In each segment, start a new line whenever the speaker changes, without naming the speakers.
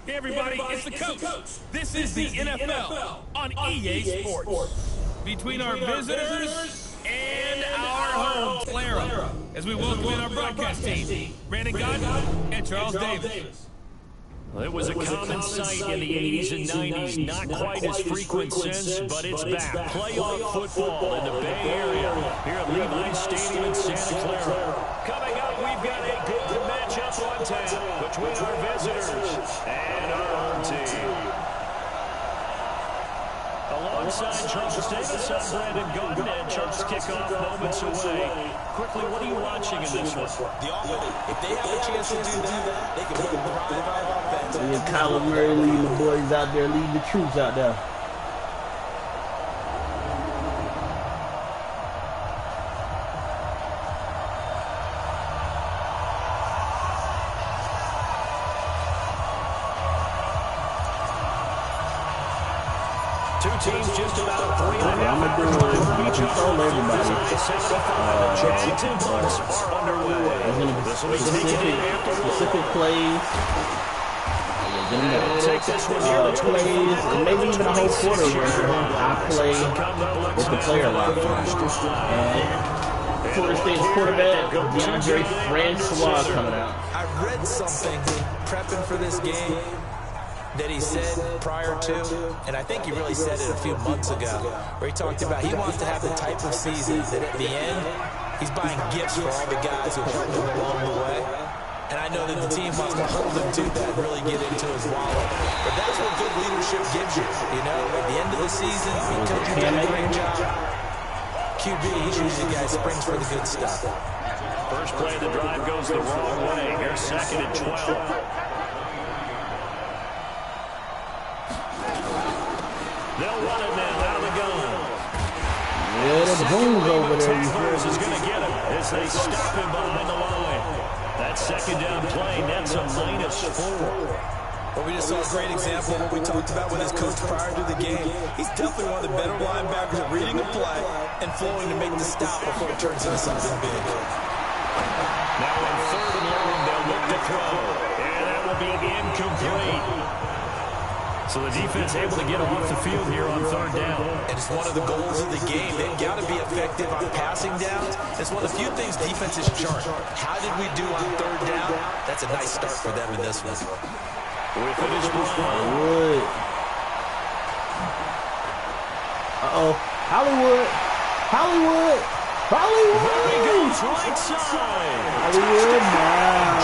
Hey everybody, it's the coach. This is the NFL on EA Sports. Between our visitors and our home Clara, as we welcome in our broadcast team, Brandon Godden and Charles Davis.
Well, it was a common sight in the 80s and 90s, not quite as frequent since, but it's back. Playoff football in the Bay Area here at Levi's Stadium in Santa Clara. Coming up, we've got a good matchup on tap between our visitors and our home team. Alongside Charles Davis, I'm Brandon Godden, and Charles kickoff moments away. Quickly, what are you watching in this one?
The offense, if they have a chance to do that, they can put the drive out offense.
And Kyler Murray leading the boys out there, leading the troops out there.
Two teams just about 3.5 hours
I'm gonna control everybody. Specific plays.
Take this one
Plays, and maybe even a whole quarter where I play with the player a lot. And Florida State's quarterback, DeAndre Francois coming out.
I read something prepping for this game that he said prior to, and I think he really said it a few months ago, where he talked about he wants to have the type of season that at the end, he's buying gifts for all the guys who helped him along the way. And I know that the team wants to hold him to that and really get into his wallet. But that's what good leadership gives you. You know, at the end of the season, because you've done a great job, QB, he's usually the guy who springs for the good stuff.
First play of the drive goes the wrong way. Here's 2nd and 12. They'll run it now out of the gun.
Yeah, the boom's over there.
Tacklers is going to get him as they stop him behind the line. That 2nd down play, that's a -4.
Well, we just saw a great example of what we talked about with his coach prior to the game. He's definitely one of the better linebackers at reading a play and flowing to make the stop before it turns into something big.
Now on 3rd and long, they'll look to throw. And that will be incomplete. So the defense able to get off the field here on 3rd down.
And it's one of the goals of the game. They've got to be effective on passing downs. It's one of the few things defenses chart. How did we do on 3rd down? That's a nice start for them in this one.
With it is
Hollywood. Uh-oh. Hollywood. Hollywood. Hollywood.
There he goes, right side.
Hollywood now.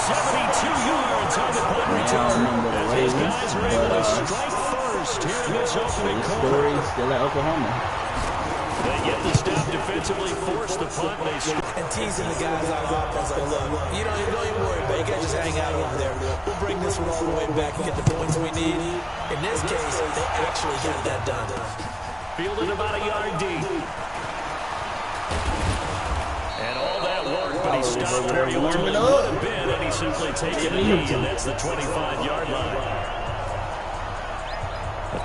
72 yards on the punt return. As these guys are able to strike first here in this opening quarter.
Still at Oklahoma.
They get the stop defensively, force the punt.
And teasing the guys on offense like, look, you don't even worry about it. You guys just hang out over there. We'll bring this one all the way back and get the points we need. In this case, they actually got that done.
Fielded about a yard deep. And all that work, but he stopped where he ultimately would have been, and he simply taken a knee, and that's the 25-yard line.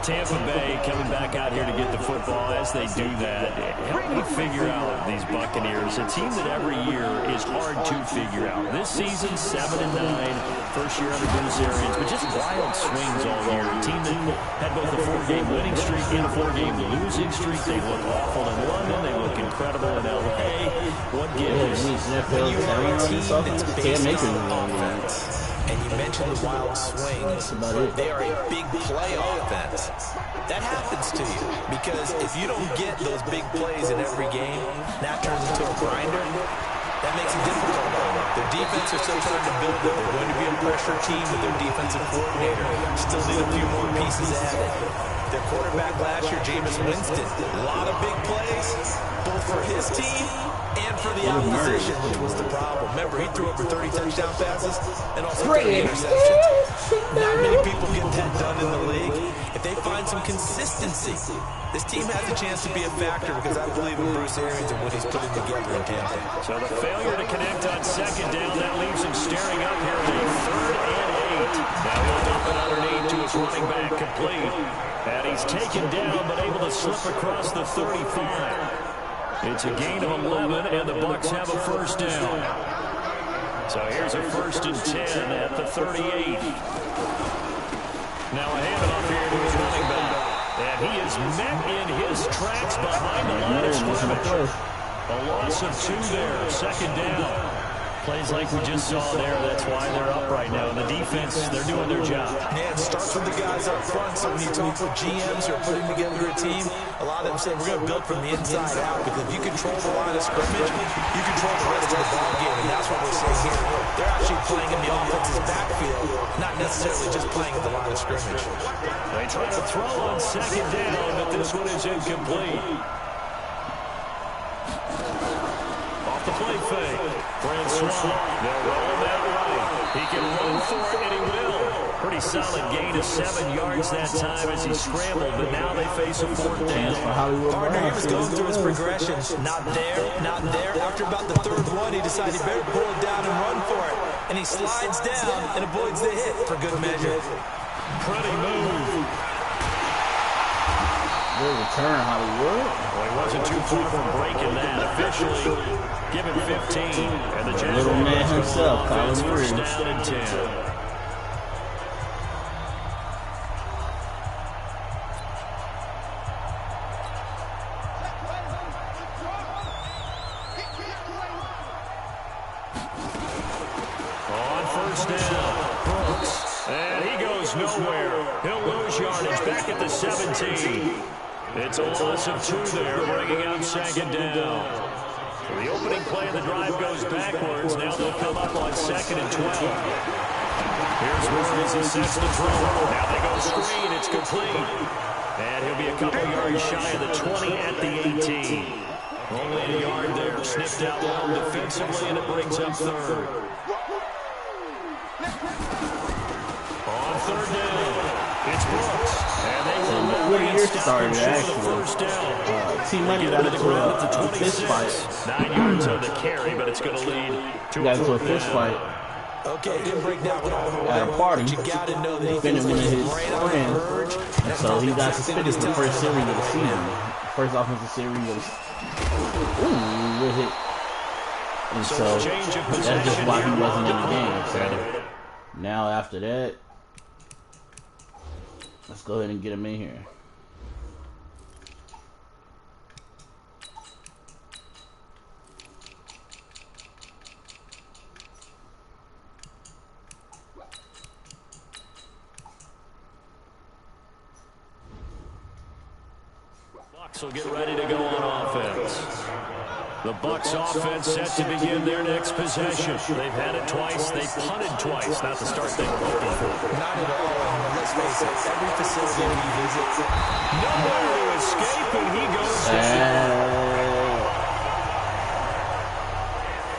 Tampa Bay coming back out here to get the football. As they do that, help me figure out these Buccaneers, a team that every year is hard to figure out. This season, 7-9, first year under Bruce Arians, but just wild swings all year. A team that had both a 4-game winning streak and a 4-game losing streak. They look awful in London. They look incredible in L.A. What gives?
When you are a team that's based on offense, and you mentioned the wild swings, they are a big play offense. That happens to you because if you don't get those big plays in every game, that turns into a grinder. That makes it difficult. Their defense are still trying to build it. They're going to be a pressure team with their defensive coordinator. Still need a few more pieces added. Their quarterback last year, Jameis Winston, a lot of big plays, both for his team and for the opposition, which was the problem. Remember, he threw over 30 touchdown passes and also 30 interceptions. Not many people get that done in the league. If they find some consistency, this team has a chance to be a factor because I believe in Bruce Arians and what he's putting together in Tampa.
So the failure to connect on 2nd down, that leaves him staring up here at a 3rd and 8. Now he'll dump it underneath to his running back, complete. And he's taken down, but able to slip across the 35. It's a gain of 11, and the Bucs have a 1st down. So here's a 1st and 10 at the 38. Now a handoff here to his running back. And he is met in his tracks behind the line of scrimmage. A loss of 2 there, 2nd down. Plays like we just saw there, that's why they're up right now. The defense, they're doing their job.
Yeah, it starts with the guys up front, so when you talk with GMs who are putting together a team, a lot of them say we're going to build from the inside out, because if you control the line of scrimmage, you control the rest of the ball game, and that's what we're seeing here. They're actually playing in the offense's backfield, not necessarily just playing at the line of scrimmage.
They try to throw on 2nd down, but this one is incomplete. The play fake. Francois, they'll roll him that right. He can run for it, and he will. Pretty solid gain of 7 yards that time as he scrambled, but now they face a 4th down.
Partner, he was going through his progressions. Not there, not there. After about the 3rd one, he decided he better pull it down and run for it. And he slides down and avoids the hit for good measure.
Pretty move.
Good return, Hollywood.
Well, he wasn't too far from breaking that. Officially, give him 15. And the Jaguars
little man himself, Colin
1st down and 10. On 1st down, Brooks. And he goes nowhere. He'll lose yardage back at the 17. It's a loss of 2 there, bringing out 2nd down. So the opening play of the drive goes backwards. Now they'll come up on 2nd and 12. Here's Ward as he sets the throw. Now they go screen. It's complete. And he'll be a couple yards shy of the 20 at the 18. Only a yard there. Sniffed out long defensively, and it brings up 3rd. On 3rd down, it's Brooks. And they will
Before the year started, actually, T-Money got into a fist fight.
9 yards on the carry, but it's going to lead to
a fist fight.
Okay, didn't break down with all the way.
At a party,
you got to know that he
defending one of his friends. So he got suspended for the first series of the season. First offensive series of the season. Good hit. And so that's just why he wasn't in the game. So now after that, let's go ahead and get him in here.
Bucs will get ready to go on offense. The Bucs offense set to begin their next possession. They've had it twice. They've punted twice. Not the start they were hoping for.
Not at all. Let's face it, every facility we visit,
nowhere to escape, and he goes down.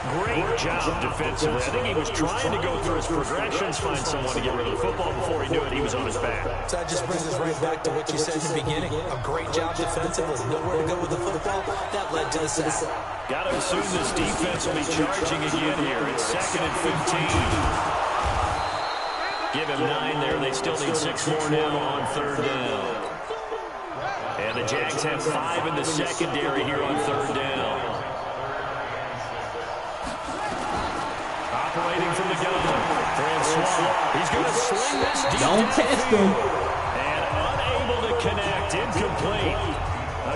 Great job defensively. I think he was trying to go through his progressions, find someone to get rid of the football. Before he knew it, he was on his back.
So that just brings us right back to what you said in the beginning. A great job defensively. Nowhere to go with the football. That led to the sack.
Got to assume this defense will be charging again here. It's 2nd and 15. Give him 9 there. They still need 6 more now on 3rd down. And the Jags have 5 in the secondary here on 3rd down. Operating from the gun. Francois. He's going to sling this deep.
Don't test him.
And unable to connect. Incomplete.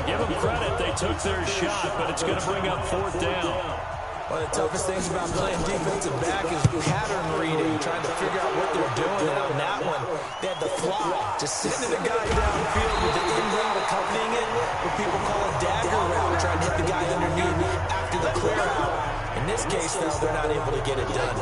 Give them credit. They took their shot, but it's going to bring up 4th down.
One of the toughest things about playing defensive back is pattern reading, trying to figure out what they're doing. And on that one, they had to fly, just sending the guy downfield with the in route accompanying it, what people call a dagger route, trying to hit the guy underneath after the clear out. In this case, though, they're not able to get it done.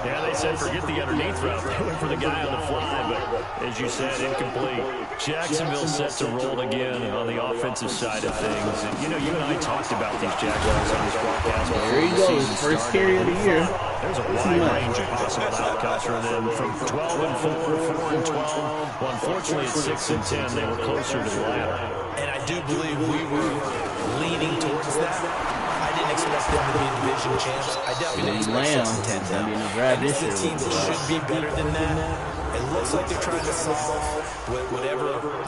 Yeah, they said forget the underneath route. They went for the guy on the fly, but as you said, incomplete. Jacksonville set to roll again on the offensive side of things. And, you know, you and I talked about these Jaguars on this broadcast.
There he goes, first carry of the year.
There's a wide range of possible outcomes for them, from 12 and 4, 4 and 12. Well, unfortunately, at 6 and 10, they were closer to the latter.
And I do believe we were leaning towards that. I didn't expect them to be division champs. I definitely didn't expect 6 and 10.
I mean, the grab
this is a team that should be better than that. It looks like they're trying to solve whatever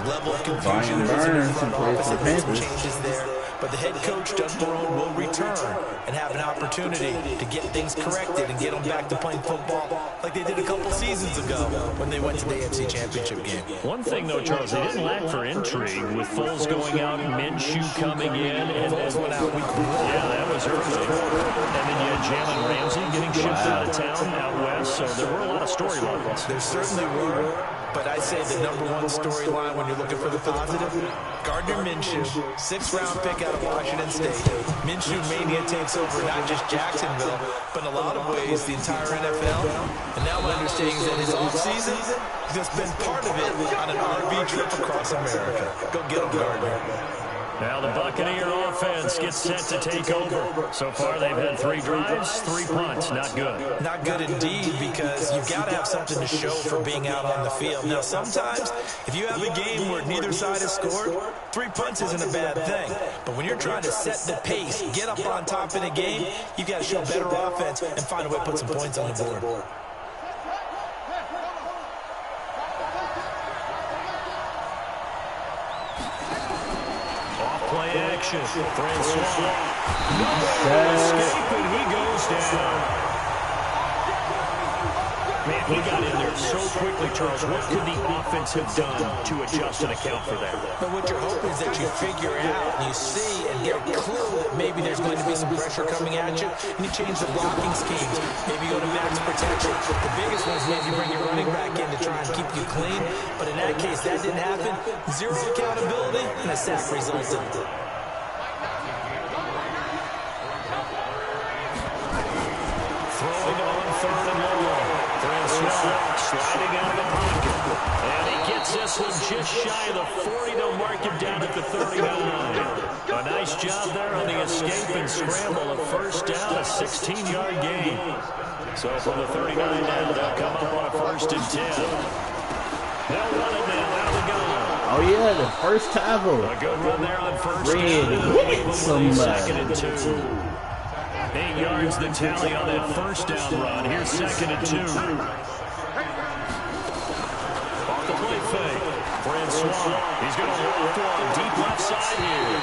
level of confusion there is in the front office. And there's some changes there. But the head coach, Doug Marrone, will return and have an opportunity to get things corrected and get them back to playing football like they did a couple seasons ago when they went to the AFC Championship game.
One thing, though, Charles, they didn't lack for intrigue with Foles going out, Minshew coming in. And
Foles went out week 1.
Yeah, that was early. And then you had Jalen Ramsey getting shipped out of town out west. So there were a lot of storylines.
There certainly were. But I'd say the #1 storyline when you're looking for the positive, Gardner Minshew, 6th-round pick out of Washington State. Minshew mania takes over not just Jacksonville, but in a lot of ways the entire NFL. And now my understanding is that his offseason has just been part of it on an RV trip across America. Go get him, Gardner.
Now the Buccaneer offense gets set to take over. So far they've had 3 drives, 3 punts. Not good.
Not good indeed, because you've got to have something to show for being out on the field. Now sometimes if you have a game where neither side has scored, 3 punts isn't a bad thing. But when you're trying to set the pace, get up on top in a game, you've got to show better offense and find a way to put some points on the board.
Play action. Francois. No escape, and he goes down. Man, he got in there so quickly, Charles. What could the offense have done to adjust and account for that?
But what you're hoping is that you figure out and you see and get a clue that maybe there's going to be some pressure coming at you, and you change the blocking schemes. Maybe you go to max protection. The biggest one is maybe you bring your running back in to try and keep you clean. But in that case, that didn't happen. 0 accountability, and a sack resulted.
Throwing on 3rd and long. Francois sliding out of the pocket. And he gets this one just shy of the 40 to mark him down at the 39. A nice job there on the escape and scramble. A 1st down, a 16-yard gain. So from the 39 down, they'll come up on a 1st and 10. They'll run it now out of the gun.
Oh yeah, the first tackle.
A good run there on 1st down. 2nd and 2. 8 yards the tally on that 1st down run. Here's 2nd and 2. Off the play fake. Francois. He's going to walk one deep left side here.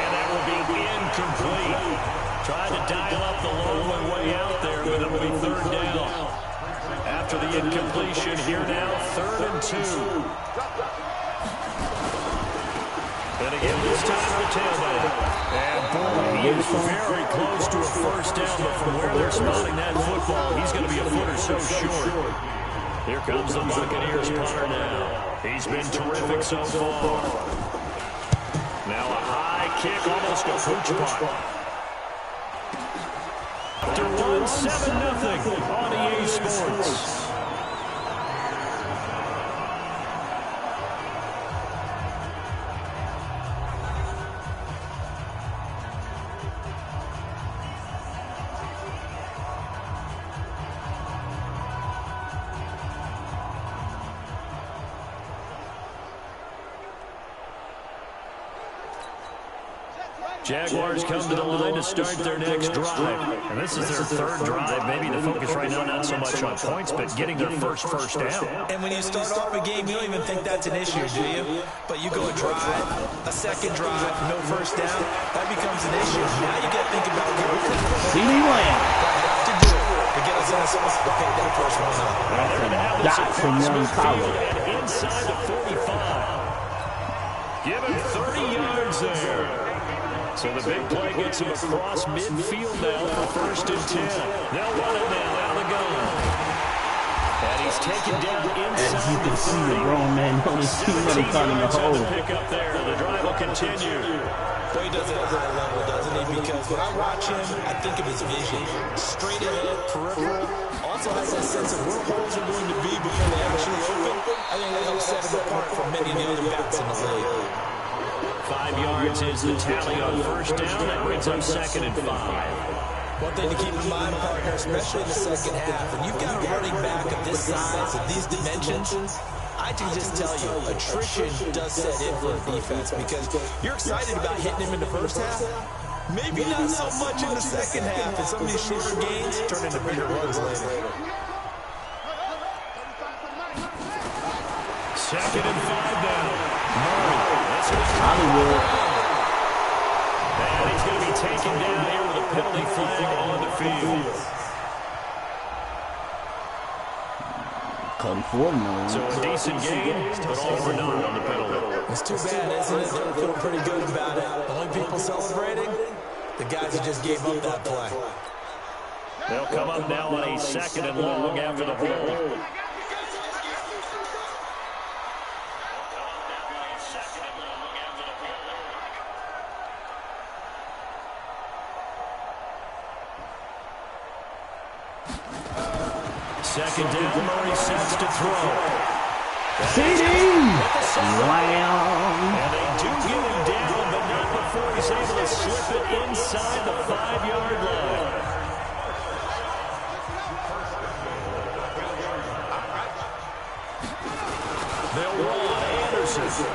And that will be incomplete. Trying to dial up the low and way out there, but it will be 3rd down. After the incompletion, here now, 3rd and 2. And again, this time the tailback. And boy, he is very close to a 1st down, but from where they're spotting that football, he's going to be a foot or so short. Here comes the Buccaneers punter now. He's been terrific so far. Now a high kick, almost a pooch punt. After 1-7-0 on EA Sports. Jaguars come to the line to start their next drive. And this is their 3rd drive. Maybe the focus right now not so much on points, but getting their first down.
And when you start off a game, you don't even think that's an issue, do you? But you go a drive, a 2nd drive, no 1st down, that becomes an issue. Now you got to think about
CD Lamb.
to do to get us in a spot to pick that first one up.
Dot from Young College.
Inside the 45. Give him 30 yards there. So the big play gets him across midfield now for 1st and 10. They'll run it now out of the gun. And he's taken down inside.
As you can see, the grown man only 2 minutes on the hole.
Pick up there. The drive will continue.
Boy, he does it at a high level, doesn't he? Because when I watch him, I think of his vision. Straight ahead, peripheral. Also has that sense of where holes are going to be before they actually open. I think that helps set him apart from many of the other backs in the league.
5 yards is the tally on 1st down. That brings up 2nd and 5.
One thing to keep in mind, partner, especially in the second half, when you've got a running back of this size, of these dimensions, I can just tell you, attrition does set in for a defense because you're excited about hitting him in the first half. Maybe not so much in the second half, and some of these shorter gains turn into bigger runs later.
2nd and 5 down. Murray.
Hollywood.
And he's going to be taken down here with a penalty flag on the field.
Cody Ford,
so a decent game, but all for naught on the penalty.
It's too bad, isn't it? They're feeling pretty good about it. The only people celebrating, the guys who just gave up that play.
They'll come up now on a 2nd and long after the hold. Second down, Murray sets to throw.
CD! Wow!
And they do get him down, but not before he's able to slip it inside the 5-yard line. They'll run Anderson.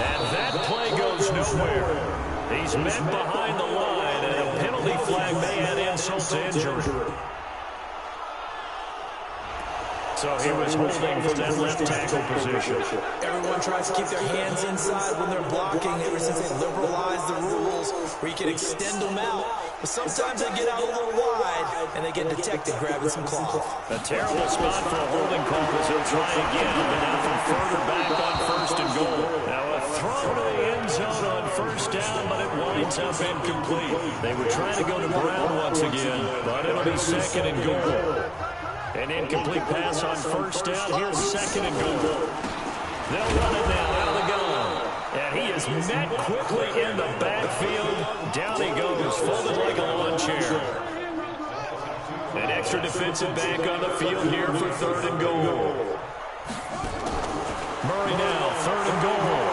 And that play goes nowhere. He's met behind the line, and a penalty flag may add insult to injury. So he was holding from that left tackle position.
Everyone tries to keep their hands inside when they're blocking ever since they liberalized the rules where you can extend them out. But sometimes they get out a little wide and they get detected grabbing some cloth.
A terrible spot for a holding call as he'll try again, but now from further back on 1st and goal. Now a throw to the end zone on 1st down, but it winds up incomplete. They were trying to go to Brown once again, but it'll be 2nd and goal. An incomplete pass on 1st down. Here's 2nd and goal. They'll run it now out of the gun. And he is met quickly in the backfield. Down he goes, folded like a lawn chair. An extra defensive back on the field here for 3rd and goal. Murray now, 3rd and goal.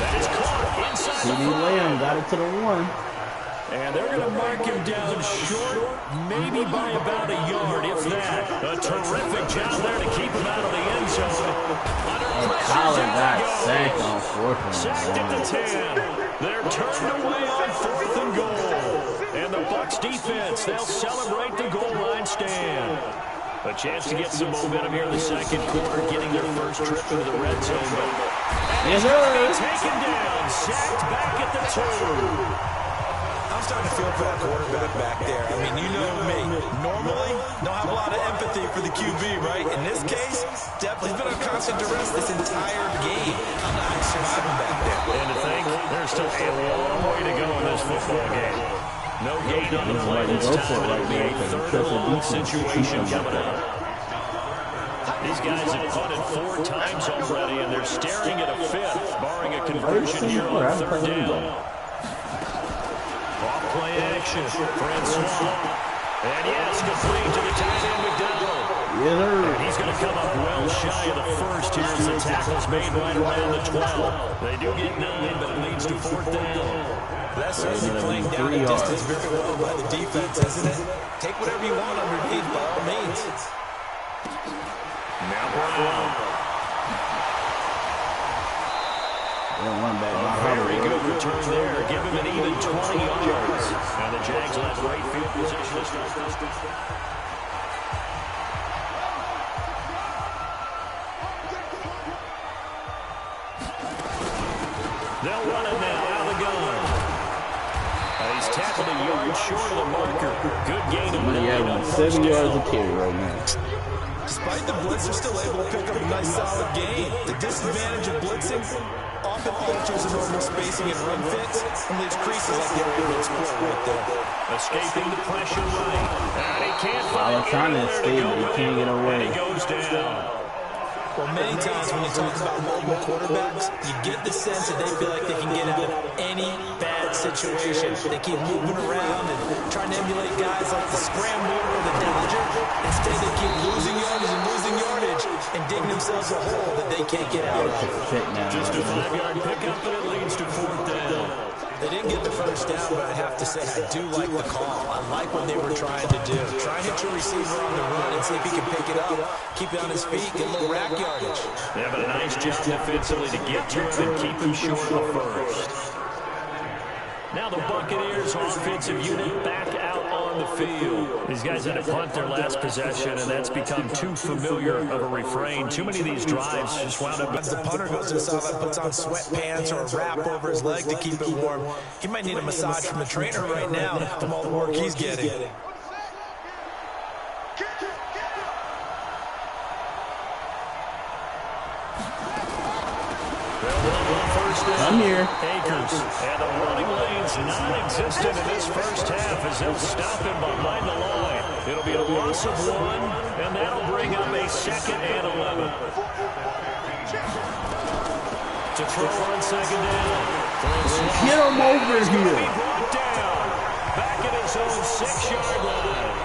That is caught inside the 5.
CD Lamb got it to the 1.
And they're going to mark him down short, maybe by about a yard, if that. A terrific job there to keep him out of the end zone.
And Colin got sacked on 4th and
sacked at the 10. They're turned away on 4th and goal. And the Bucs defense, they'll celebrate the goal line stand. A chance to get some momentum here in the 2nd quarter, getting their first trip into the red zone.
Yes, sir.
Taken down, sacked back at the 2.
I'm starting to feel for that quarterback back there. I mean, you know me. Normally, don't have a lot of empathy for the QB, right? In this case, definitely been on constant duress this entire game. I'm not surviving back there.
And to think, there's still a long way to go in this football game. No gain on the play this time. It'll be a 3rd and long situation coming up. These guys have punted 4 times already, and they're staring at a 5th, barring a conversion here on 3rd down. Play action, Francois. And yes, complete to the tight end, McDonald. And he's going to come up well shy of the 1st here as the tackle's made right around the 12. They do get 9, but it leads to 4th down.
That's certainly playing down the distance very well by the defense, isn't it? Take whatever you want underneath by all means.
Now Brown. Very good return there. Give him an even 20 yards. Now the Jags will have great field position. They'll run it now out of the gun. He's tackled a yard short of the marker. Good gain of 9 on
7 yards of carry right now.
Despite the blitz, they're still able to pick up a nice solid gain. The disadvantage of blitzing often alters the normal spacing and run fits and leaves creases like they're able to explore right there.
Escaping the pressure right. And he can't find
I'm trying to escape, but he can't get away.
He goes down.
Well, many times when you talk about mobile quarterbacks, you get the sense that they feel like they can get out of any bad situation. They keep moving around and trying to emulate guys like the Scrambler or the Dodger. Instead, they keep losing yardage and digging themselves a hole that they can't get out of.
Just a 5-yard pickup, but it leads to 4th down.
They didn't get the 1st down, but I have to say I do like the call. I like what they were trying to do. Try and hit your receiver on the run and see if he can pick it up, keep it on his feet, get a little rack yardage.
Yeah, but a nice job defensively to get to him and keep him short of the 1st. Now the Buccaneers offensive unit back out on on the field. These guys had to punt their last possession, and that's become too familiar of a refrain. Too many of these drives just wound up.
As the punter goes to the sideline, puts on sweatpants or a wrap over his leg to keep it warm. He might need a massage from the trainer right now from all the work he's getting.
I'm here.
Akers, and the running lane's non-existent in this first half as they'll stop him behind the line. It'll be a loss of 1, and that'll bring up a 2nd and 11. To throw on 2nd down.
Get him over here.
Brought down. Back at his own 6-yard line.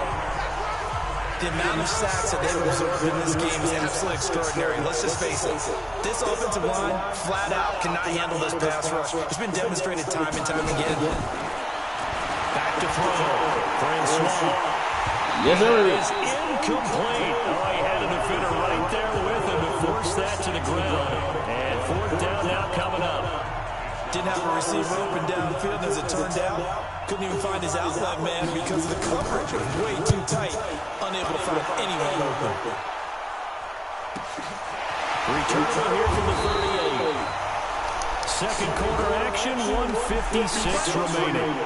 The amount of sacks that they've absorbed in this game is absolutely extraordinary. Let's just face it. This offensive line, flat out, cannot handle this pass rush. It's been demonstrated time and time again.
Back to throw. Francois.
Yes, sir.
Is incomplete. Oh, he had a defender right there with him to force that to the ground. And 4th down now coming up.
Didn't have a receiver open downfield as it turned out. Couldn't even find his outlet man because the coverage was way too tight. Unable to find anyone open.
Return here from the 38. Second quarter action, 1:56 remaining.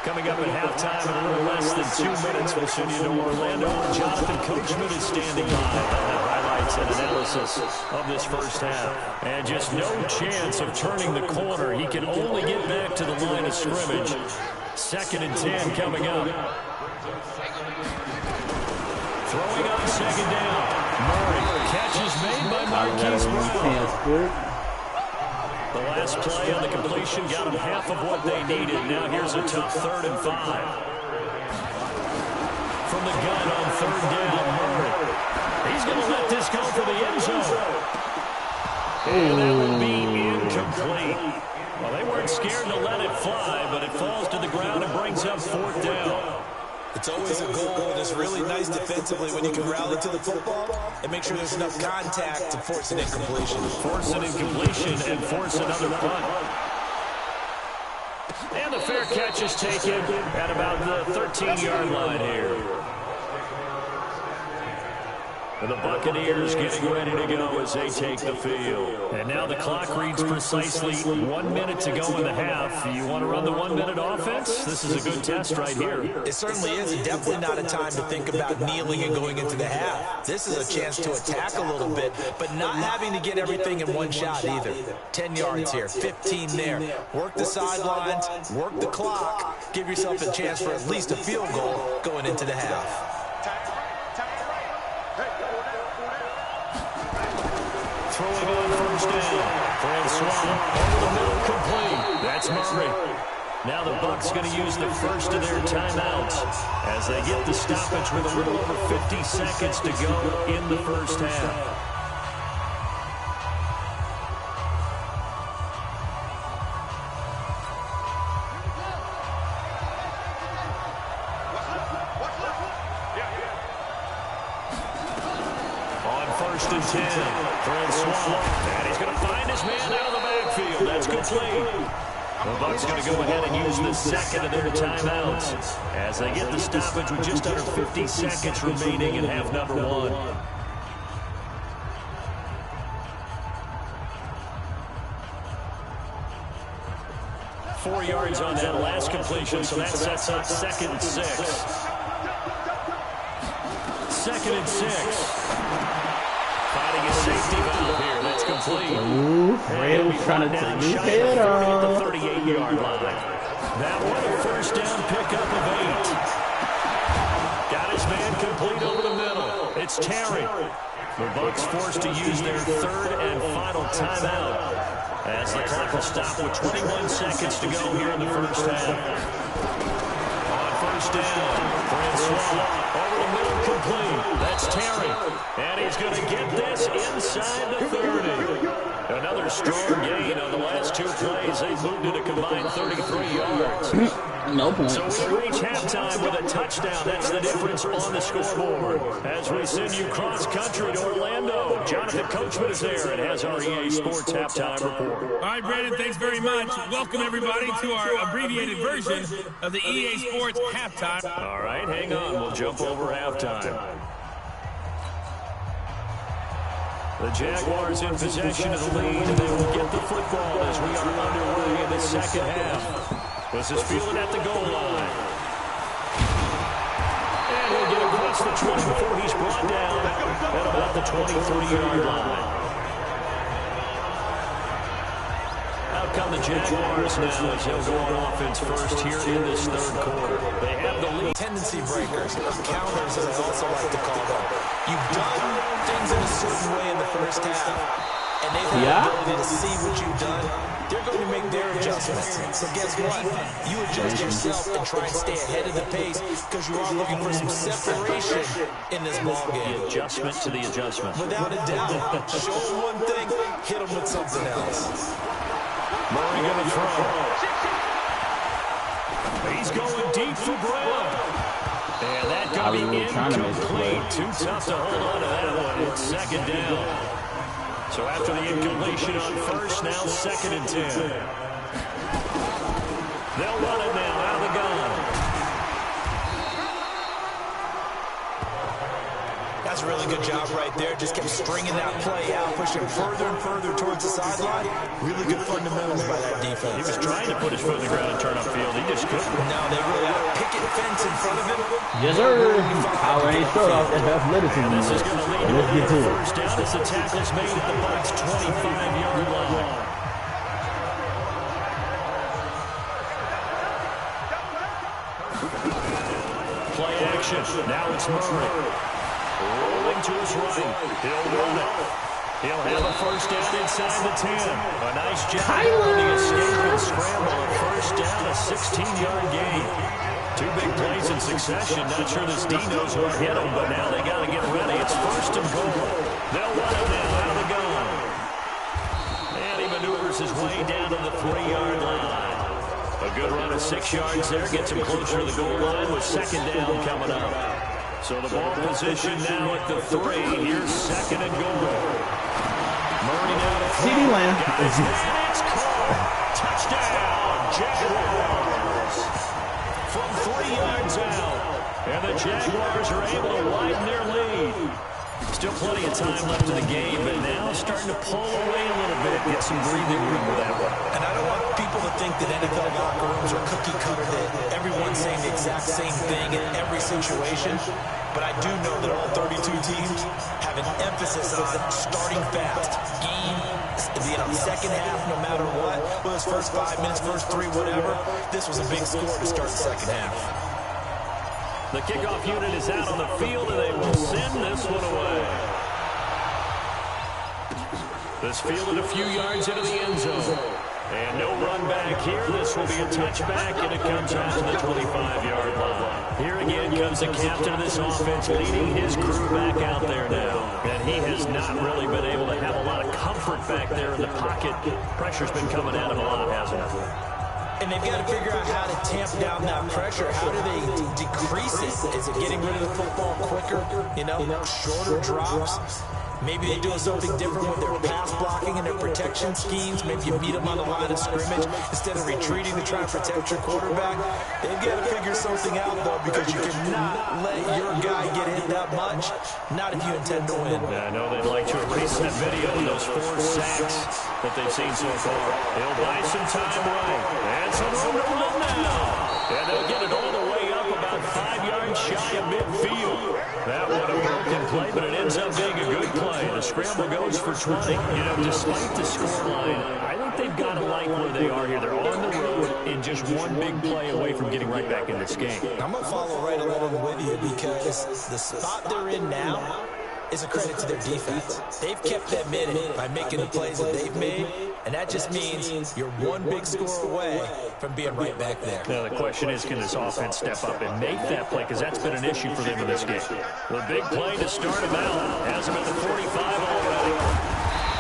Coming up at halftime in a little less than 2 minutes, we'll send you to Orlando. Jonathan Coachman is standing by. Highlights and analysis of this first half. And just no chance of turning the corner. He can only get back to the line of scrimmage. 2nd and 10 coming up. Throwing on 2nd down. Murray. Catch is made by Marquise Brown. The last play on the completion got them half of what they needed. Now here's a tough 3rd and 5. From the gun on 3rd down, Murray. He's going to let this go for the end zone. And that will be incomplete. Well, they weren't scared to let it fly, but it falls to the ground and brings up 4th down.
It's always a goal, and it's really nice defensively when you can rally to the football and make sure there's enough contact to force an incompletion.
Force an incompletion and force another punt. And the fair catch is taken at about the 13-yard line here. And the Buccaneers getting ready to go as they take the field. And now the clock reads precisely 1 minute to go in the half. You want to run the 1 minute offense? This is a good test right here.
It certainly is. Definitely not a time to think about kneeling and going into the half. This is a chance to attack a little bit, but not having to get everything in one shot either. 10 yards here, 15 there. Work the sidelines, work the clock. Give yourself a chance for at least a field goal going into the half.
Throwing on 1st down. Francois over the middle, complete. That's Murray. Now the Bucs going to use the first of their timeouts as they get the stoppage with a little over 50 seconds to go in the first half. On 1st and 10, Francois, and he's going to find his man out of the backfield. That's complete. The Bucs going to go ahead and use the second of their timeouts as they get the stoppage with just under 50 seconds remaining in half number 1. Four yards on that last completion, so that sets up 2nd and 6. 2nd and 6. Finding a safety valve here. That's complete.
Ooh, Ray was trying to take his head off.
At the 38-yard line. That one a 1st down pickup of 8. Got his man complete over the middle. It's Terry. The Bucs forced to use their 3rd and final timeout as the clock will stop with 21 seconds to go here in the first half. On 1st down, Francois over the middle, complete. That's Terry. And he's going to get this inside the 30. Another strong gain on the last 2 plays. They moved it a combined 33 yards.
No point.
So we reach halftime with a touchdown. That's the difference on the scoreboard. As we send you cross-country to Orlando, Jonathan Coachman is there and has our EA Sports halftime report.
All right, Brandon, thanks very much. Welcome, everybody, to our abbreviated version of the EA Sports halftime.
All right, hang on. We'll jump over halftime. The Jaguars in possession of the lead, and they will get the football as we are underway in the second half. This is fielded at the goal line. And he'll get across the 20 before he's brought down at about the 23-yard line. Out come the Jaguars now as they'll go on offense first here in this third quarter. They have the lead.
Tendency breakers, counters as I also like to call them. You've done things in a certain way in the first half, and they've had the ability to see what you've done. They're going to make their adjustments. So guess what? You adjust yourself and try and stay ahead of the pace because you are looking for some separation in this ballgame.
The adjustment to the adjustment.
Without a doubt. Show them one thing, hit them with something else.
Murray going to throw. He's going deep for Brown. And that got me incomplete. Too tough to hold on to that one. It's second down. So after the incompletion on first, now 2nd and 10. They'll run it now out of the gun.
That's a really good job right there. Just kept stringing that play out, pushing further and further towards the sideline. Really good fundamentals by that defense.
He was trying to put his foot in the ground and turn upfield. He just couldn't.
No, they really got a picket fence in front of him.
Yes, sir. Power ain't short off that athleticism.
And this is going to lead to a first down as the tackle's made at the Bucs' 25-yard line. Play action. Now it's Murray. Rolling to his right. He'll run it. He'll have a first down inside the 10. A nice job on the escape and scramble. A first down, a 16-yard gain. 2 big plays in succession. Not sure this D knows what hit him, but now they got to get ready. It's first and goal. They'll run it now out of the gun. And he maneuvers his way down to the 3-yard line. A good run of 6 yards there. Gets him closer to the goal line with second down coming up. So the ball position now at the 3. Here's 2nd and goal. Murray now to
CD Lamb.
It's caught. Touchdown, Jaguars. From 3 yards out. And the Jaguars are able to widen their lead. Still plenty of time left in the game, but now starting to pull away a little bit. Get some breathing room with that one.
And I don't want people to think that NFL locker rooms are cookie cutter, that everyone's saying the exact same thing in every situation. But I do know that all 32 teams have an emphasis on starting fast. Second half, no matter what. Whether it's first 5 minutes, first 3, whatever. This was a big score to start the second half.
The kickoff unit is out on the field, and they will send this one away. This fielded a few yards into the end zone. And no run back here. This will be a touchback, and it comes out to the 25-yard line. Here again comes the captain of this offense, leading his crew back out there now. And he has not really been able to have a lot of comfort back there in the pocket. Pressure's been coming at him a lot, hasn't it?
And they've got to figure out how to tamp down that pressure. How do they decrease it? Is it getting rid of the football quicker? Shorter drops? Maybe they're doing something different with their pass blocking and their protection schemes. Maybe you beat them on the line of scrimmage instead of retreating to try and protect your quarterback. They've got to figure something out, though, because you cannot let your guy get hit that much. Not if you intend to win.
I know they'd like to erase that video of those 4 sacks that they've seen so far. He'll buy some time right. And some room to run now. And they'll get it all the way up about 5 yards shy of midfield. That would have broken play, but it ends up being a good play. The scramble goes for 20. Despite the scoreline, I think they've got to like where they are here. They're on the road and just one big play away from getting right back in this game.
I'm going to follow right along with you because the spot they're in now is a credit to their defense. They've kept them in it by making the plays that they've made, and that just means you're one big score away from being right back there.
Now the question is, can this offense step up and make that play? Because that's been an issue for them in this game. The big play to start them out has them at the 45 already.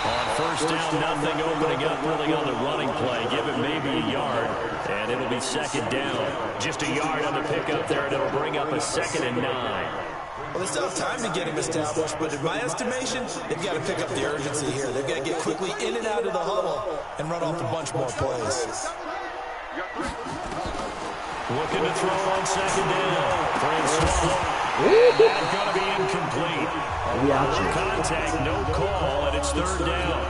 On first down, nothing opening up really on the running play. Give it maybe a yard, and it'll be second down. Just a yard on the pickup there, and it'll bring up a 2nd and 9.
Well, they still have time to get him established, but in my estimation, they've got to pick up the urgency here. They've got to get quickly in and out of the huddle and run off a bunch more plays.
Looking to throw on 2nd down. Francois. That's going to be incomplete. Contact, no call, and it's 3rd down.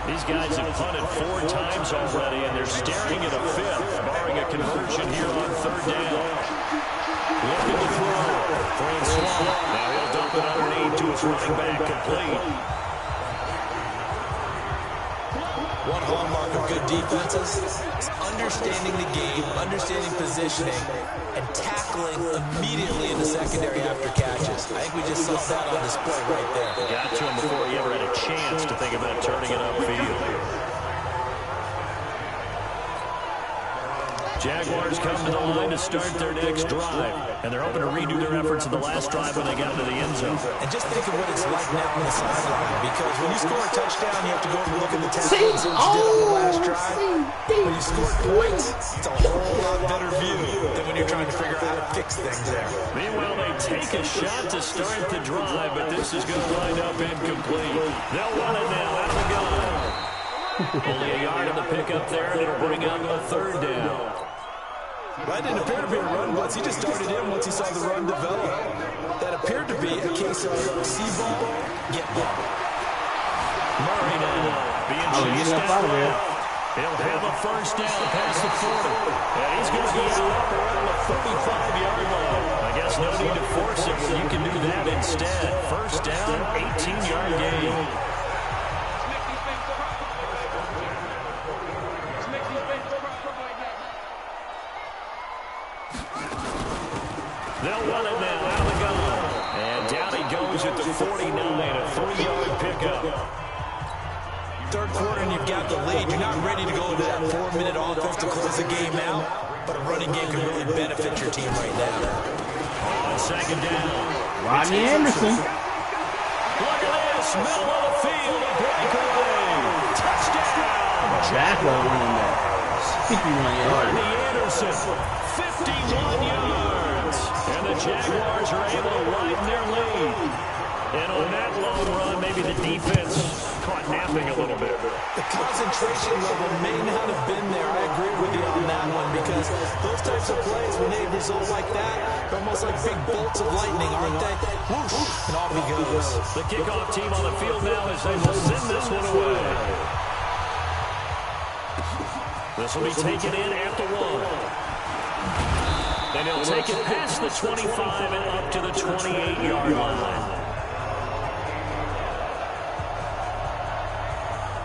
These guys have punted 4 times already, and they're staring at a 5th, barring a conversion here on 3rd down. Looking to throw. Francois. Now he'll dump it underneath to his running back, complete.
One hallmark of good defenses is understanding the game, understanding positioning, and tackling immediately in the secondary after catches. I think we just saw that on display right there.
Got to him before he ever had a chance to think about turning it upfield. Jaguars come to the line to start their next drive, and they're hoping to redo their efforts in the last drive when they got to the end zone.
And just think of what it's like now on the sideline, because when you score a touchdown, you have to go and look at the tackle and see what you did on the last drive. When you score points, it's a whole lot better view than when you're trying to figure out how to fix things there.
Meanwhile, they take a shot to start the drive, but this is going to wind up incomplete. They'll run it now out of the gun. Only a yard on the pickup there, and it'll bring up a 3rd down.
That didn't appear to be a run blitz. He just started in once he saw the run develop. That appeared to be a case of see ball, get ball.
Murray now being chased out there. He'll have a 1st down past the 40. And he's going to be up around the 35-yard line. I guess no need to force it, but you can do that instead. 1st down, 18-yard gain. They'll run it now out of the gun. And down he goes at the 49, a 3-yard pickup.
3rd quarter and you've got the lead. You're not ready to go into that 4-minute offense to close the game out, but a running game can really benefit your team right now.
On 2nd down.
Rodney Anderson.
Look at this, middle of the field, a breakaway. Touchdown.
Jackal running that. 51 yards.
Rodney Anderson, 51 yards. And the Jaguars are able to widen their lead. And on that long run, maybe the defense caught napping a little bit.
The concentration level may not have been there. I agree with you on that one, because those types of plays, when they result like that, they're almost like big bolts of lightning, aren't they? Whoosh, and off he goes.
The kickoff team on the field now as they will send this one away. This will be taken in at the 1. And he'll take it past the 25 and up to the 28-yard line.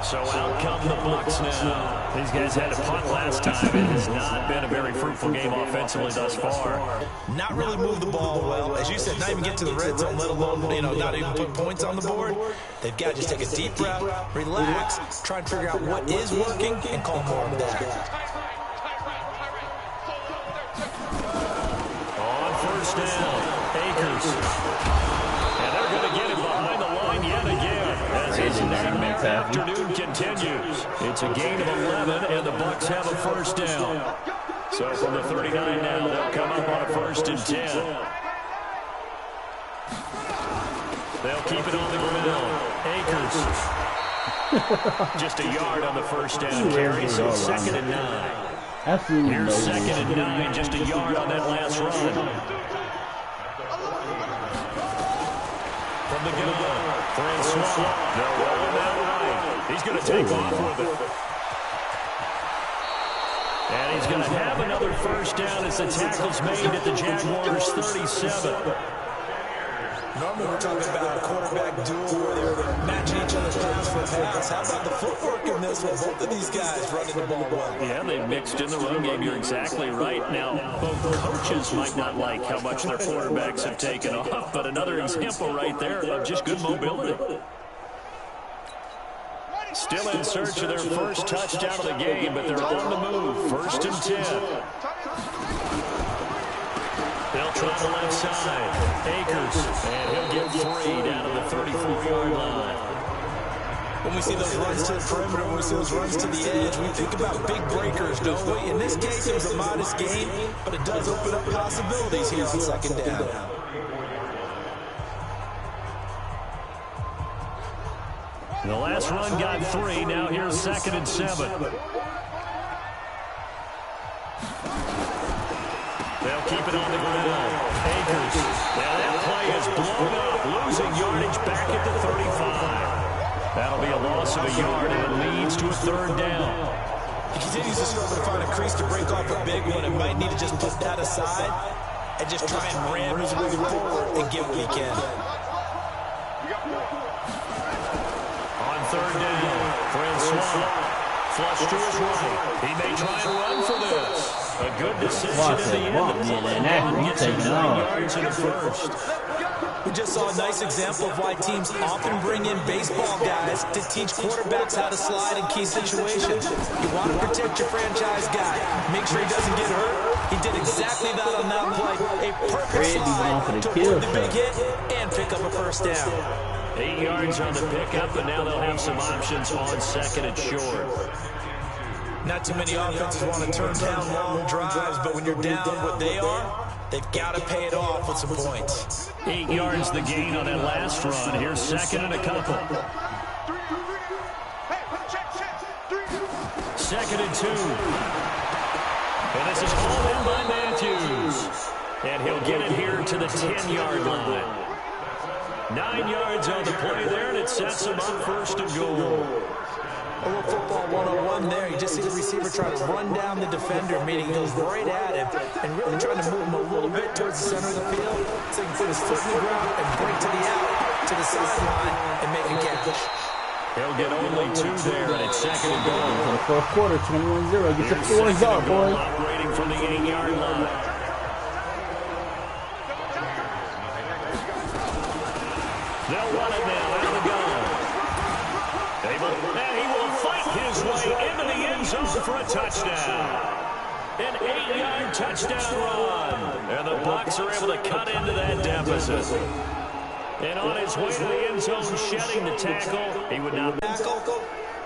So out come the Bucs now. These guys had a punt last time. It has not been a very fruitful game offensively thus far.
Not really move the ball well. As you said, not even get to the red zone, let alone, not even put points on the board. They've got to just take a deep breath, relax, try and figure out what is working, and call more of that.
On 1st down, Akers. And they're going to get him behind the line yet again as his nightmare afternoon continues. It's a gain of 11, and the Bucs have a 1st down. So from the 39 now, they'll come up on a 1st and 10. They'll keep it on the ground. Akers. Just a yard on the 1st down carry, so 2nd and 9.
Absolutely.
Here's 2nd and 9, just a yard on that last run. From the gun, Francois. They're rolling that right. He's going to take off with it. And he's going to have another 1st down as the tackle's made at the Jaguars' 37.
Normally we're talking about a quarterback duel where they're matching each other's pass for pass. How about the footwork in this one? Both of these guys running the ball well.
Yeah, they mixed in the run game. You're exactly right. Now, both coaches might not like how much their quarterbacks have taken off, but another example right there of just good mobility. Still in search of their first touchdown of the game, but they're on the move. 1st and 10. They'll try the left side. Akers, and he'll get 3 down to the 34-yard line.
When we see those runs to the perimeter, when we see those runs to the edge, we think about big breakers, don't we? In this case, it was a modest gain, but it does open up possibilities here on second down.
The last run got 3. Now here's 2nd and 7. They'll keep it on the ground. Akers. Now that play is blown up, losing yardage back at the 35. That'll be a loss of a yard, and it leads to a 3rd down.
He continues to struggle to find a crease to break off a big one, and might need to just put that aside and just try and ram his way forward and get what he can.
On 3rd down, Francois. Flush to his right. He may try and run for this. A good decision at the end of the play. Gets him 9 yards in the first.
We just saw a nice example of why teams often bring in baseball guys to teach quarterbacks how to slide in key situations. You want to protect your franchise guy. Make sure he doesn't get hurt. He did exactly that on that play. A perfect slide to avoid the big hit and pick up a 1st down.
8 yards on the pickup, and now they'll have some options on 2nd and short.
Not too many offenses want to turn down long drives, but when you're down what they are, they've got to pay it off with some points.
8 yards the gain on that last run. Here's 2nd and a couple. 2nd and 2. And this is hauled in by Matthews. And he'll get it here to the 10-yard line. 9 yards on the play there, and it sets him up 1st and goal.
A little football 101 there. You just see the receiver try to run down the defender, meaning he goes right at him and really trying to move him a little bit towards the center of the field so he can put his foot in the ground and break to the out, to the sideline, and make a catch.
He'll get only 2 there, and it's 2nd and goal.
In the 4th quarter, 21-0. Get your 4s up, boys.
Operating from the 8-yard line. They'll run it now out of the gun. And he will fight his way into the end zone for a touchdown. An 8-yard touchdown run. And the Bucs are able to cut into that deficit. And on his way to the end zone, shedding the tackle, he would not
tackle.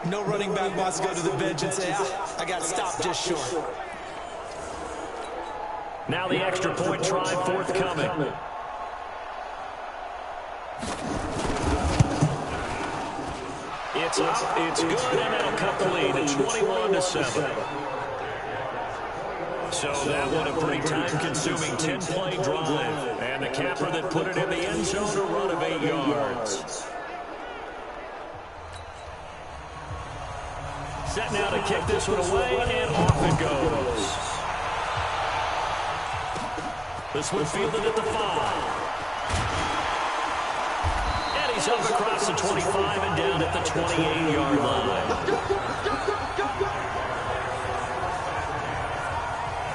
No running back wants to go to the bench and say, I got stopped just short.
Now the extra point try forthcoming. It's up, it's good, and that'll cut the lead at 21-7. So that one a pretty time-consuming 10-play drive. And the capper that put it in the end zone, a run of 8 yards. Set now to kick this one away, and off it goes. This one fielded at the 5. He's up across the 25 and down at the 28-yard line.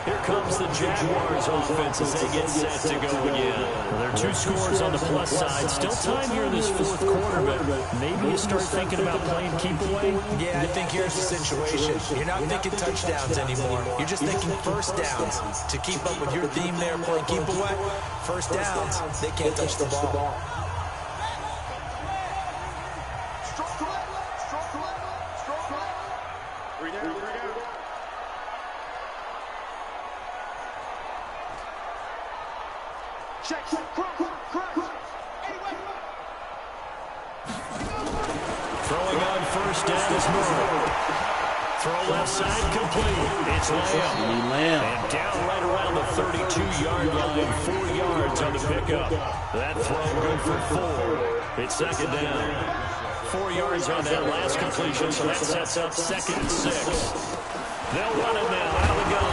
Here comes the Jaguars offense as they get set to go again. Well, there are 2 scores on the plus side. Still time here in this 4th quarter, but maybe you start thinking about playing keep away?
Yeah, I think here's the situation. You're not thinking touchdowns anymore. You're just thinking 1st downs. To keep up with your theme there, playing keep away, 1st downs, they can't touch the ball.
Throwing on 1st down is Murray. Throw left side complete. It's Lamb. And down right around the 32-yard line. 4 yards on the pickup. That throw good for 4. It's 2nd down. 4 yards on that last completion, so that sets up 2nd and 6. They'll run it now out of the gun.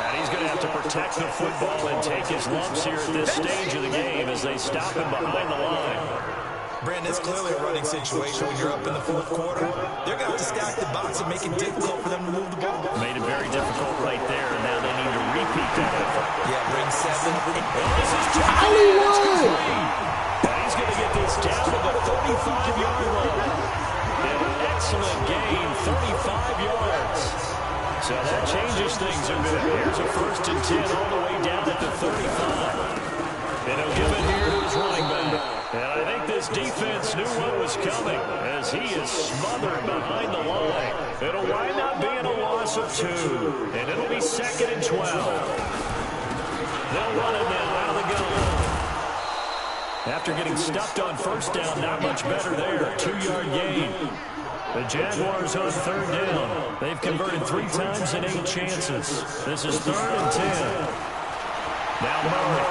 And he's going to have to protect the football and take his lumps here at this stage of the game as they stop him behind the line.
Brandon, it's clearly a running situation when you're up in the 4th quarter. They're going to have to stack the box and make it difficult for them to move the ball.
Made it very difficult right there, and now they need to repeat that effort.
Yeah, bring 7.
This is Hollywood! And he's going to get this down to the 35-yard line. An excellent gain, 35 yards. So that changes things a bit. Here's a 1st and 10 all the way down at the 35. And he'll give it here to his running back. And I think this defense knew what was is coming as he is smothered behind the line. It'll wind up being a loss of 2, and it'll be 2nd and 12. They'll run it now out of the gun. After getting stuffed on 1st down, not much better there. 2-yard gain. The Jaguars on 3rd down. They've converted 3 times in 8 chances. This is 3rd and 10. Now Murray.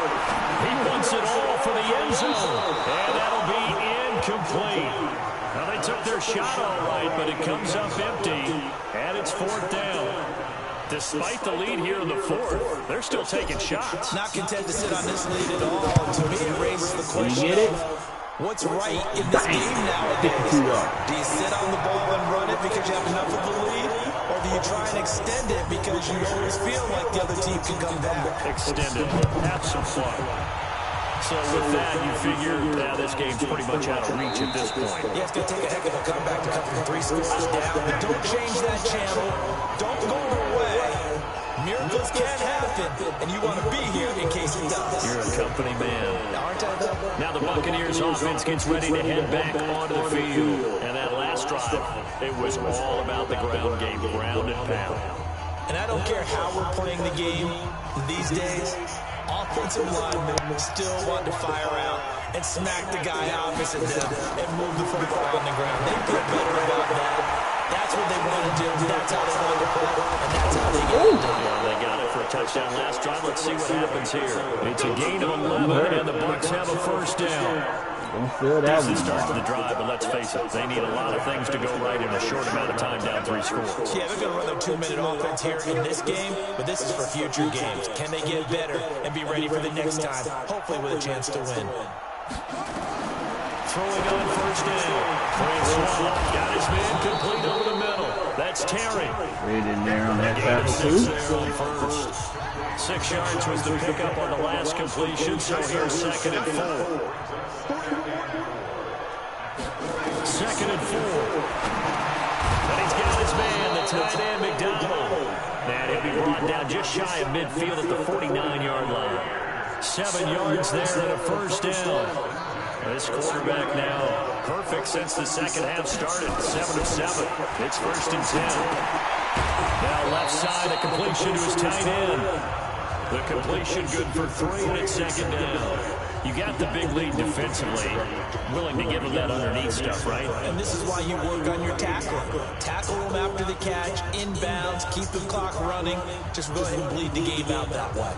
He wants it all for the end zone. And that'll be incomplete. Now they took their shot all right, but it comes up empty. And it's 4th down. Despite the lead here in the 4th, they're still taking shots.
Not content to sit on this lead at all. To me, it raises the question of what's right in this game nowadays. Do you sit on the ball and run it because you have enough of the lead? Or do you try and extend it because you always feel like the other team can come back?
Extend it. Have some fun. So with that, you figure this game's pretty much out of reach at this point.
Yeah, it's going to take a heck of a comeback to come from 3 scores down. But don't change that channel. Don't go away. Miracles can happen, and you want to be here in case it does.
You're a company man.
Aren't I, though?
Now the Buccaneers offense gets ready to head back onto the field. And that last drive, it was all about the ground game, ground and pound.
And I don't care how we're playing the game these days, offensive linemen still want to fire out and smack the guy opposite them and move the football on the ground. They feel better about that. That's what they want to do. That's how they want to play, and that's how they get it done.
They got it for a touchdown last drive. Let's see what happens here. It's a gain of 11, and the Bucs have a 1st down. This is the start of the drive, but let's face it, they need a lot of things to go right in a short amount of time down 3 scores.
Yeah, they're going to run their 2-minute offense here in this game, but this is for future games. Can they get better and be ready for the next time, hopefully with a chance to win?
Throwing on 1st down. Francois got his man complete over the middle. That's Terry.
Right in there on that tackle, too.
6 yards was the pickup on the last completion, so here's 2nd and 4. 2nd and 4. But he's got his man, the tight end, McDonald. And he'll be brought down just shy of midfield at the 49-yard line. 7 yards there and a 1st down. This quarterback now perfect since the second half started. 7 of 7. It's 1st and 10. Now left side, a completion to his tight end. The completion good for 3, and it's 2nd down. You got the big lead defensively. Willing to give him that underneath stuff, right?
And this is why you work on your tackle. Tackle him after the catch, inbounds, keep the clock running. Just go ahead and bleed the game out that way.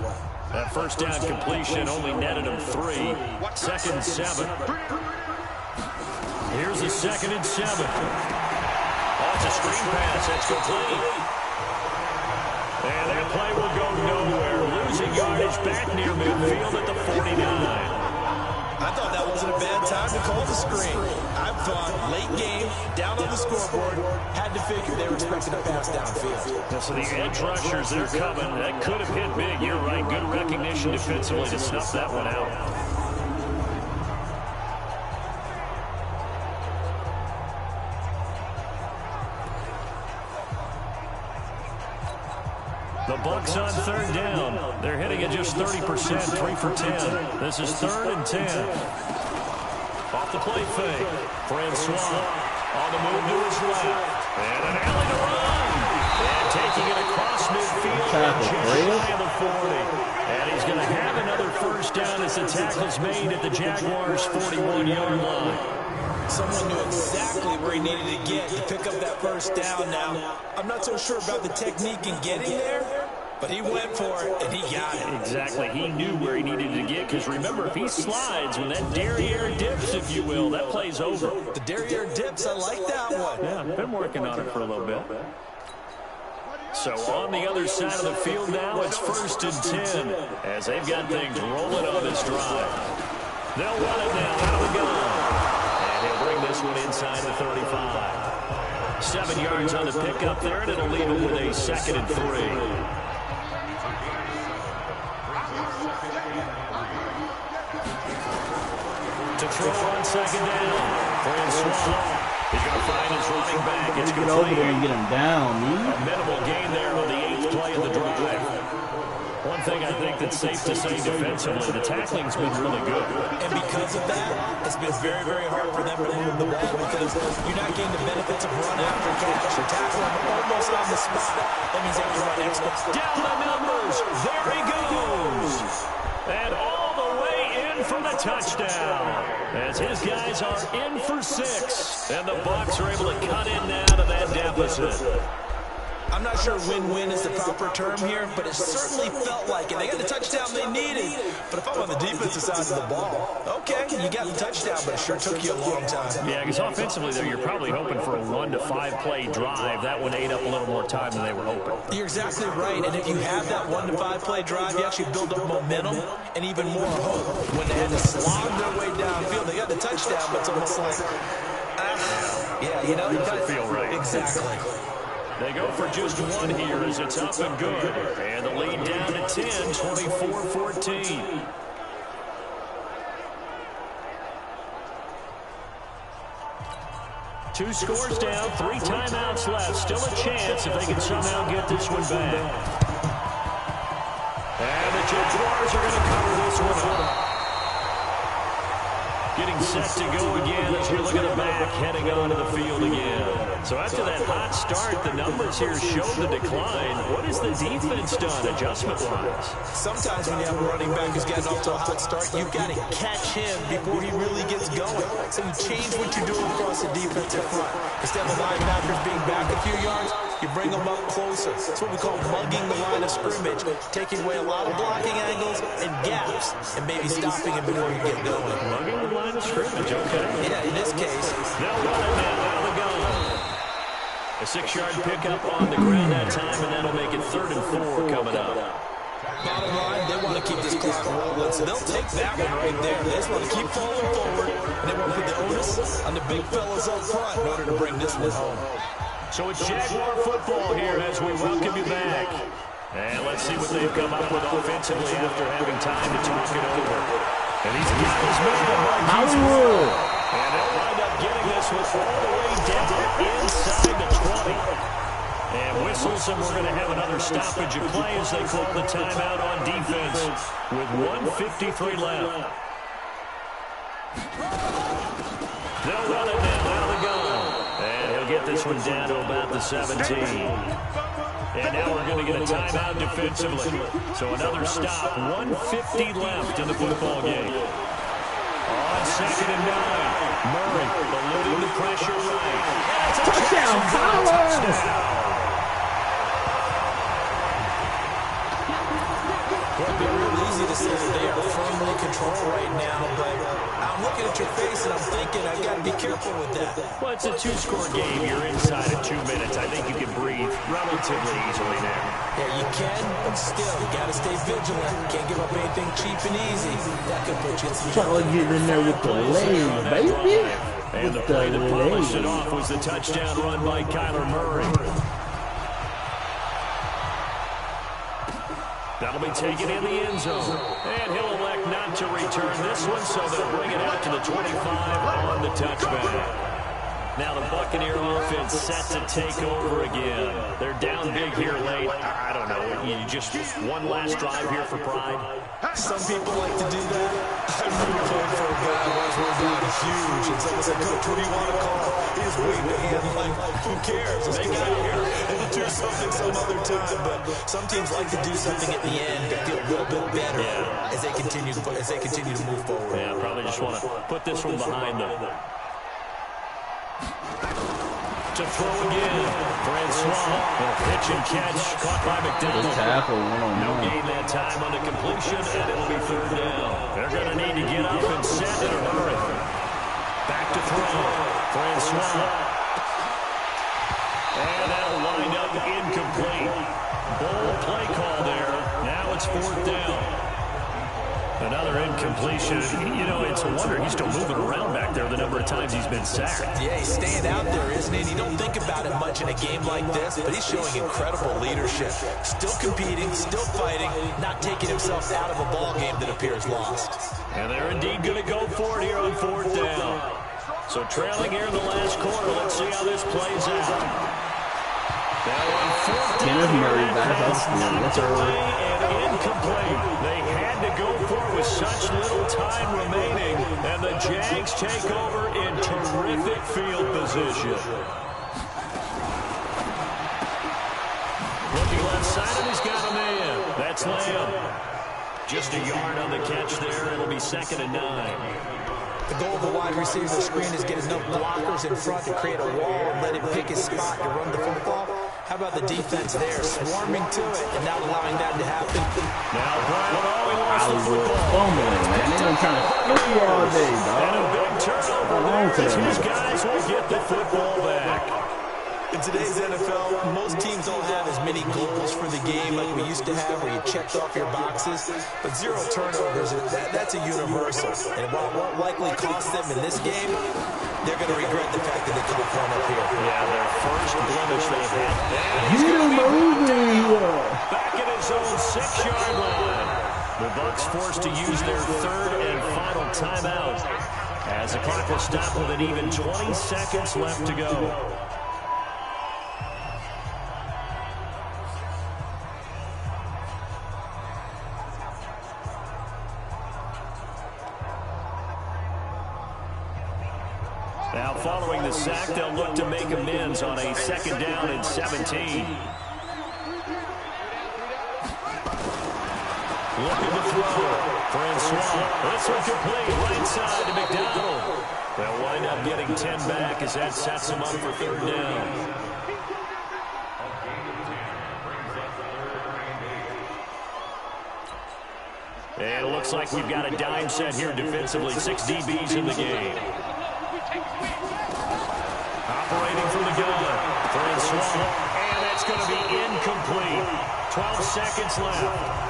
That 1st down completion only netted him 3. 2nd and 7. Here's a 2nd and 7. Oh, it's a screen pass. That's complete. And that play will go nowhere. Losing yardage back near midfield at the 49.
I thought that wasn't a bad time to call the screen. I thought late game, down on the scoreboard, had to figure they were expecting a pass downfield.
Yeah, so the edge rushers, they're coming. That could have hit big. You're right. Good recognition defensively to snuff that one out. The Bucs on 3rd down. They're hitting at just 30%, 3 for 10. This is 3rd and 10. Off the play fake. Francois on the move to his left. And an alley to run. And taking it across midfield. Just shy of the 40. And he's going to have another 1st down as the tackle's made at the Jaguars' 41-yard line.
Someone knew exactly where he needed to get to pick up that 1st down now. I'm not so sure about the technique in getting there, but he went for it, and he got it.
Exactly. He knew where he needed to get, because remember, if he slides, when that derriere dips, if you will, that play's over.
The derriere dips, I like that one.
Yeah, been working on it for a little bit. So on the other side of the field now, it's 1st and 10, as they've got things rolling on this drive. They'll run it now out of the gun. He'll bring this one inside the 35. 7 yards on the pickup there, and it'll leave him with a 2nd and 3. To throw on 2nd down. Francois. He's going to find his running back. It's
get over there and get him down, man.
A minimal gain there on the 8th play of the drive. One thing I think that's safe to say defensively. The tackling's been really good.
And because of that, it's been very, very hard for them to move the ball because you're not getting the benefits of run after catch. You're tackling almost on the spot. That means they have to run extra.
Down the numbers. There he goes. And all the way in for the touchdown. As his guys are in for 6. And the Bucs are able to cut in now to that deficit.
I'm not sure win-win is the proper term here, but it certainly felt like it. They got the touchdown they needed. But if I'm on the defensive side of the ball, okay, you got the touchdown, but it sure took you a long time.
Yeah, because offensively, though, you're probably hoping for a 1 to 5 play drive. That one ate up a little more time than they were hoping.
You're exactly right, and if you have that 1 to 5 play drive, you actually build up momentum and even more hope. When they had to slog their way downfield, they got the touchdown, but it's almost like, yeah, you know,
it doesn't feel right.
Exactly.
They go for just 1 here as it's up and good. And the lead down to 10, 24-14. Two scores down, 3 timeouts left. Still a chance if they can somehow get this one back. And the Jaguars are going to cover this one up. Getting set to go again as we look at the back, heading onto the field again. So after that hot start, the numbers here show the decline. What has the defense done adjustment-wise?
Sometimes when you have a running back who's getting off to a hot start, you've got to catch him before he really gets going. So you change what you're doing across the defensive front. Instead of the linebackers being back a few yards, you bring them up closer. It's what we call mugging the line of scrimmage, taking away a lot of blocking angles and gaps, and maybe stopping him before you get going.
Mugging the line of scrimmage, okay.
Yeah, in this case.
They'll run it now out of the gun. A 6-yard pickup on the ground that time, and that'll make it 3rd and 4 coming up.
Bottom line, they want to keep this clock rolling, so they'll take that one right there. They just want to keep falling forward, and they want to put the onus on the big fellas up front in order to bring this one home.
So it's Jaguar football here as we welcome you back. And let's see what they've come up with offensively after having time to talk it over. And he's got his man, Hollywood. And they'll wind up getting this one all the way down inside the 20. And whistles, and we're going to have another stoppage of play as they call the timeout on defense with 1:53 left. They'll run it now out of the gun. And he'll get this one down to about the 17. And now we're going to get a timeout defensively. So another stop, 1:50 left in the football game. On 2nd and 9, Murray eluding the pressure right.
Touchdown, Howard!
It would be real easy to say that they are firmly controlled right now, but I'm looking at your face and I'm thinking I've got to be careful with that.
Well, it's a 2-score game. You're inside of 2 minutes. I think you can breathe relatively easily now.
Yeah, you can, but still, you got to stay vigilant. Can't give up anything cheap and easy. That could put you in some trouble.
Trying to get in there with the leg, baby.
And the play that polished it off was the touchdown run by Kyler Murray. That'll be taken in the end zone. And he'll elect not to return this one, so they'll bring it out to the 25 on the touchback. Now the Buccaneer offense set to take over again. They're down big here late. I don't know. You just one last drive here for pride.
Some people like to do that. I remember playing for a guy once where he was huge. And someone said, Coach, what do you want to call? He was waving the hand like, who cares? Let's get out here and do something some other time. But some teams like to do something at the end to feel a little bit better as they continue to move forward.
Yeah, probably just want to put this one behind them. To throw again, Francois, pitch and catch, caught by McDonald. No gain that time on the completion, and it'll be 3rd down. They're going to need to get up and set in a hurry. Back to throw, Francois. And that'll wind up incomplete. Bold play call there. Now it's 4th down. Another incompletion. You know, it's a wonder he's still moving around back there the number of times he's been sacked.
Yeah, he's staying out there, isn't he? You don't think about it much in a game like this, but he's showing incredible leadership. Still competing, still fighting, not taking himself out of a ball game that appears lost.
And they're indeed going to go for it here on 4th down. So trailing here in the last quarter, let's see how this plays out.
Kenneth Murray back off the
incomplete. They had to go for it with such little time remaining, and the Jags take over in terrific field position. Looking left side, and he's got a man. That's Lamb. Just a yard on the catch there. It'll be 2nd and 9.
The goal of the wide receiver screen is get enough blockers in front to create a wall and let him pick his spot to run the football. How about the defense there, swarming to it and not allowing that to happen?
Now, Hollywood
fumbling, man. They've been trying to flip you all day, dog.
And a big turnover. These guys will get the football back.
In today's NFL, most teams don't have as many goals for the game like we used to have, where you checked off your boxes. But 0 turnovers, that's a universal. And while it won't likely cost them in this game, they're going to regret the fact that they caught one up here.
Yeah, their first blemish they've had. Back at his own 6-yard line. The Bucs forced to use their 3rd and final timeout, as the clock will stop with an even 20 seconds left to go. Now, following the sack, they'll look to make amends on a 2nd down and 17. Looking to throw. Francois. This one complete. Right side to McDonald. They'll wind up getting 10 back as that sets them up for 3rd down. And it looks like we've got a dime set here defensively. 6 DBs in the game. Operating from the gun. Francois. And that's going to be incomplete. 12 seconds left.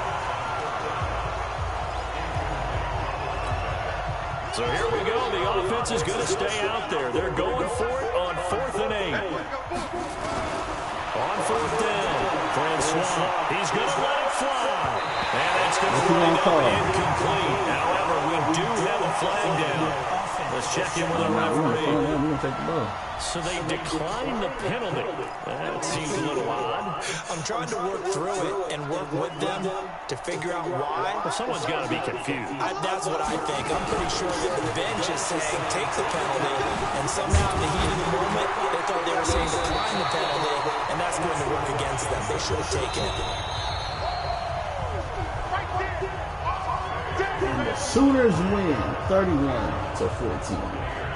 So here we go. The offense is going to stay out there. They're going for it on 4th and 8. On 4th down. Francois. He's going to let it fly. And that's going to be incomplete. However, we do have a flag down. Let's check in with our referee. So they declined the penalty. That seems a little odd.
I'm trying to work through it and work with them to figure out why.
Well, someone's got to be confused.
That's what I think. I'm pretty sure that the bench is saying take the penalty, and somehow in the heat of the moment, they thought they were saying decline the penalty, and that's going to work against them. They should have taken it.
And the Sooners win 31-14.